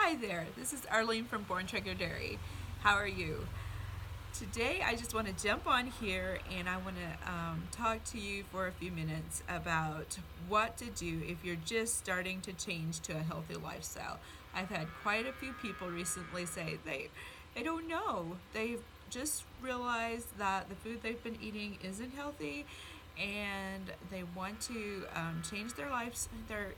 Hi there, this is Arlene from Born Traeger Dairy. How are you? Today I just want to jump on here and I want to talk to you for a few minutes about what to do if you're just starting to change to a healthy lifestyle. I've had quite a few people recently say they don't know. They've just realized that the food they've been eating isn't healthy and they want to change their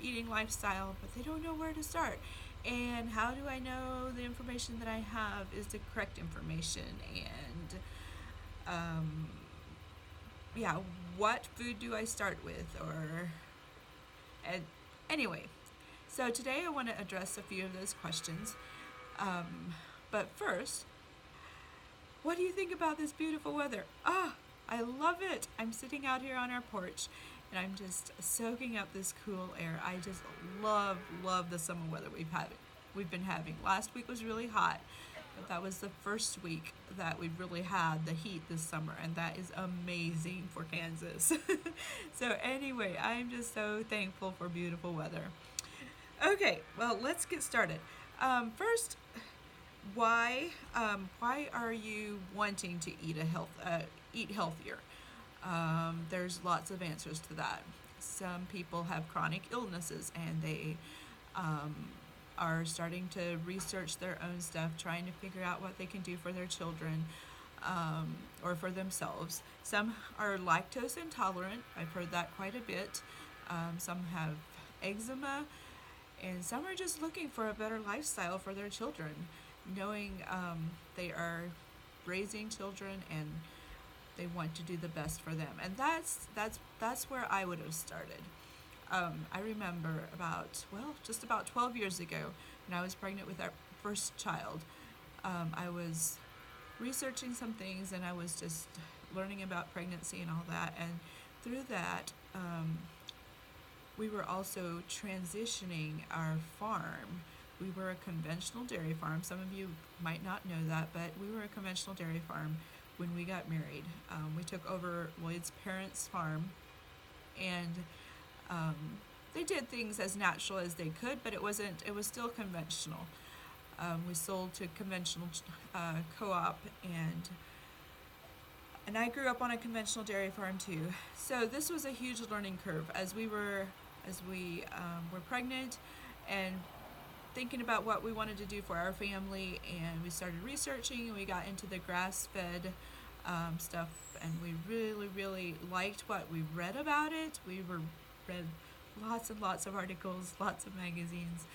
eating lifestyle, but they don't know where to start. And how do I know the information that I have is the correct information? And um, yeah, what food do I start with? And anyway, so today I want to address a few of those questions. Um, but first, what do you think about this beautiful weather? I love it. I'm sitting out here on our porch and I'm just soaking up this cool air. I just love the summer weather we've been having. Last week was really hot, but that was the first week that we've really had the heat this summer, and that is amazing for Kansas. So anyway, I'm just so thankful for beautiful weather. Okay, well, let's get started. First, why are you wanting to eat healthier? There's lots of answers to that. Some people have chronic illnesses and they um, are starting to research their own stuff, trying to figure out what they can do for their children or for themselves. Some are lactose intolerant. I've heard that quite a bit. Some have eczema, and some are just looking for a better lifestyle for their children, knowing they are raising children and they want to do the best for them. And that's where I would have started. I remember just about 12 years ago, when I was pregnant with our first child. I was researching some things and I was just learning about pregnancy and all that. And through that, we were also transitioning our farm. We were a conventional dairy farm. Some of you might not know that, but we were a conventional dairy farm when we got married. We took over Lloyd's parents' farm, and um, they did things as natural as they could, but it wasn't. It was still conventional. We sold to conventional co-op, and I grew up on a conventional dairy farm too. So this was a huge learning curve as we were pregnant and thinking about what we wanted to do for our family, and we started researching and we got into the grass-fed stuff, and we really liked what we read about it. Read lots and lots of articles, lots of magazines,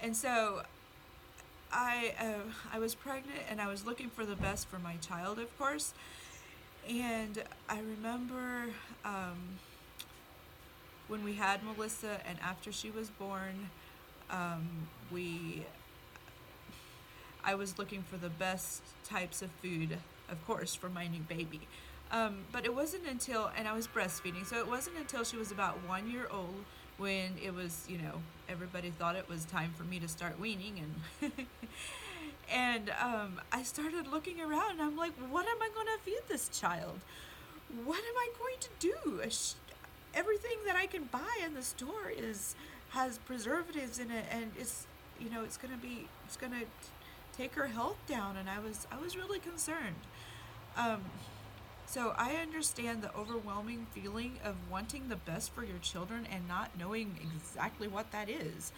and so I was pregnant and I was looking for the best for my child, of course. And I remember when we had Melissa, and after she was born, we I was looking for the best types of food, of course, for my new baby. But it wasn't until, and I was breastfeeding, so it wasn't until she was about 1 year old when it was, everybody thought it was time for me to start weaning, and and I started looking around, and I'm like, what am I going to feed this child? What am I going to do? Everything that I can buy in the store has preservatives in it, and it's gonna take her health down, and I was really concerned. Um, so I understand the overwhelming feeling of wanting the best for your children and not knowing exactly what that is.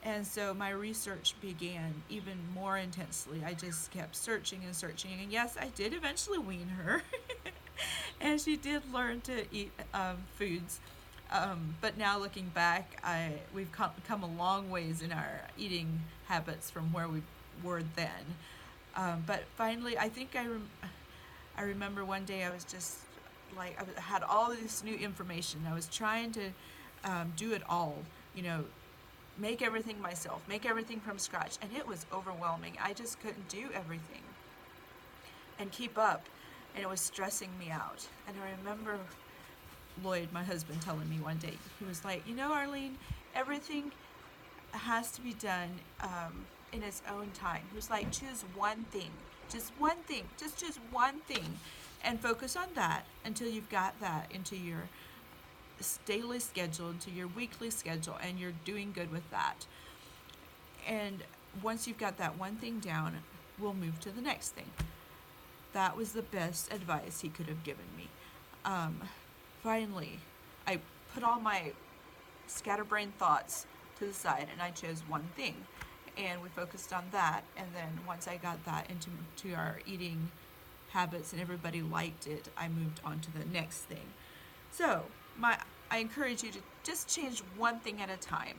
And so my research began even more intensely. I just kept searching and searching. And yes, I did eventually wean her. And she did learn to eat foods. But now looking back, we've come a long ways in our eating habits from where we were then. But finally, I remember one day I was just like, I had all of this new information. I was trying to do it all, make everything myself, make everything from scratch. And it was overwhelming. I just couldn't do everything and keep up. And it was stressing me out. And I remember Lloyd, my husband, telling me one day, he was like, Arlene, everything has to be done in its own time. He was like, choose one thing, just one thing, just one thing, and focus on that until you've got that into your daily schedule, into your weekly schedule, and you're doing good with that. And once you've got that one thing down, we'll move to the next thing. That was the best advice he could have given me. Finally, I put all my scatterbrained thoughts to the side and I chose one thing. And we focused on that. And then once I got that into our eating habits and everybody liked it, I moved on to the next thing. So I encourage you to just change one thing at a time.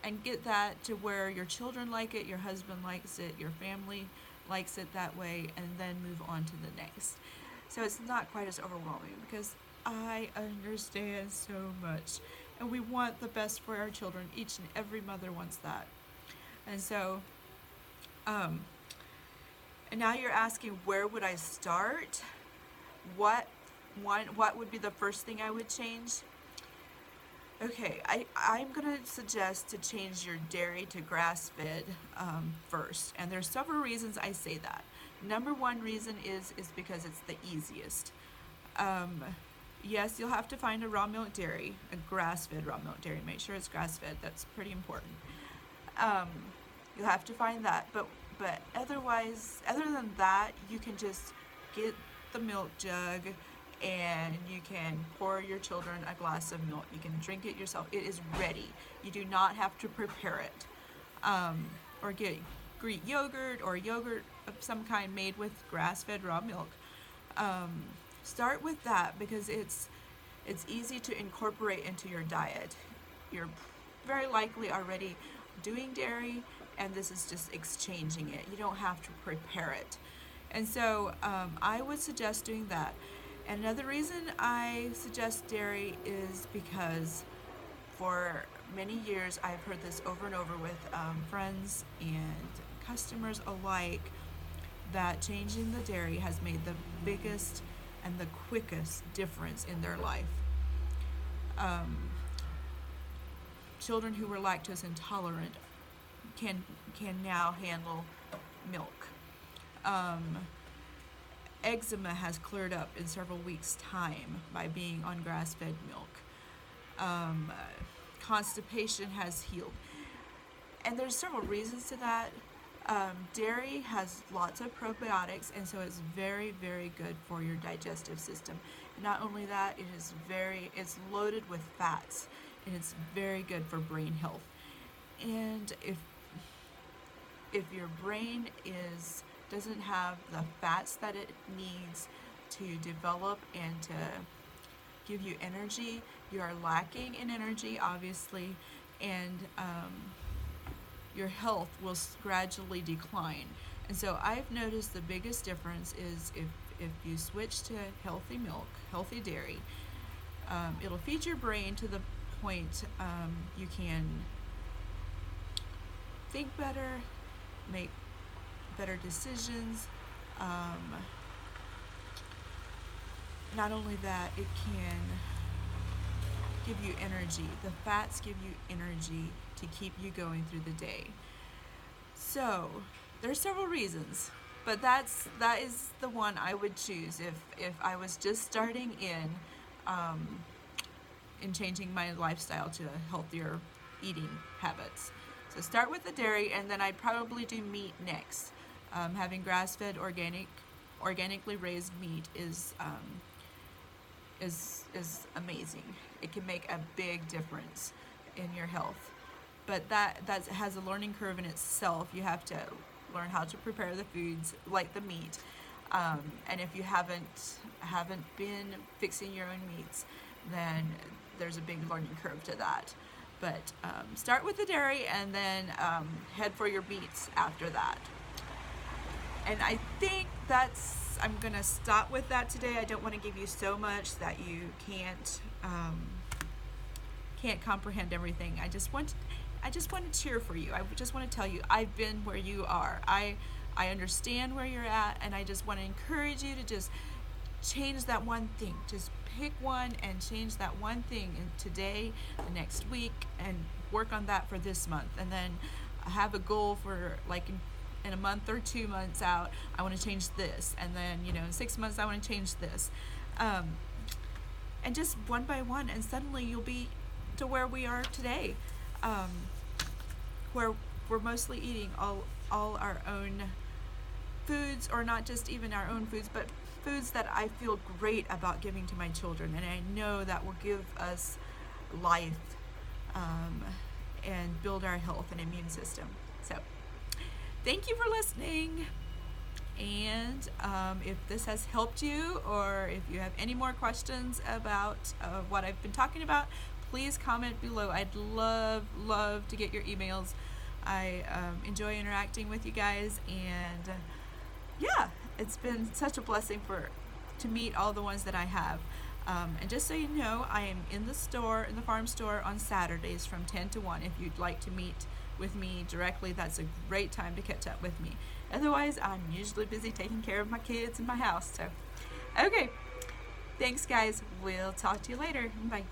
And get that to where your children like it, your husband likes it, your family likes it that way, and then move on to the next. So it's not quite as overwhelming because I understand so much. And we want the best for our children. Each and every mother wants that. And so, and now you're asking, where would I start? What would be the first thing I would change? Okay, I'm going to suggest to change your dairy to grass-fed first. And there's several reasons I say that. Number one reason is because it's the easiest. Yes, you'll have to find a raw milk dairy, a grass-fed raw milk dairy. Make sure it's grass-fed. That's pretty important. You'll have to find that. But otherwise, other than that, you can just get the milk jug and you can pour your children a glass of milk. You can drink it yourself. It is ready. You do not have to prepare it. Or get Greek yogurt or yogurt of some kind made with grass-fed raw milk. Start with that because it's easy to incorporate into your diet. You're very likely already doing dairy, and this is just exchanging it. You don't have to prepare it. And so I would suggest doing that. And another reason I suggest dairy is because for many years I've heard this over and over with friends and customers alike that changing the dairy has made the biggest and the quickest difference in their life. Children who were lactose intolerant can now handle milk. Eczema has cleared up in several weeks' time by being on grass-fed milk. Constipation has healed. And there's several reasons to that. Dairy has lots of probiotics, and so it's very, very good for your digestive system. Not only that, it's loaded with fats, and it's very good for brain health. And if your brain doesn't have the fats that it needs to develop and to give you energy, you are lacking in energy, obviously, and your health will gradually decline. And so I've noticed the biggest difference is if you switch to healthy milk, healthy dairy, it'll feed your brain to the point you can think better, make better decisions. Not only that, it can give you energy. The fats give you energy to keep you going through the day. So there's several reasons, but that is the one I would choose if I was just starting in changing my lifestyle to healthier eating habits. So start with the dairy, and then I'd probably do meat next. Having grass-fed, organically raised meat is amazing. It can make a big difference in your health. But that has a learning curve in itself. You have to learn how to prepare the foods, like the meat. And if you haven't been fixing your own meats, then there's a big learning curve to that. But start with the dairy and then head for your meats after that. And I think I'm going to stop with that today. I don't want to give you so much that you can't comprehend everything. I just want to cheer for you. I just want to tell you I've been where you are. I understand where you're at, and I just want to encourage you to just change that one thing. Just pick one and change that one thing in today, the next week, and work on that for this month. And then have a goal for like in a month or 2 months out, I want to change this. And then, in 6 months, I want to change this. and just one by one, and suddenly you'll be to where we are today, where we're mostly eating all our own foods, or not just even our own foods, but foods that I feel great about giving to my children, and I know that will give us life, and build our health and immune system. So thank you for listening. And if this has helped you, or if you have any more questions about what I've been talking about, please comment below. I'd love to get your emails. I enjoy interacting with you guys, and yeah, it's been such a blessing to meet all the ones that I have. And just so you know, I am in the farm store on Saturdays from 10 to 1. If you'd like to meet with me directly, that's a great time to catch up with me. Otherwise, I'm usually busy taking care of my kids and my house. So, okay. Thanks, guys. We'll talk to you later. Bye.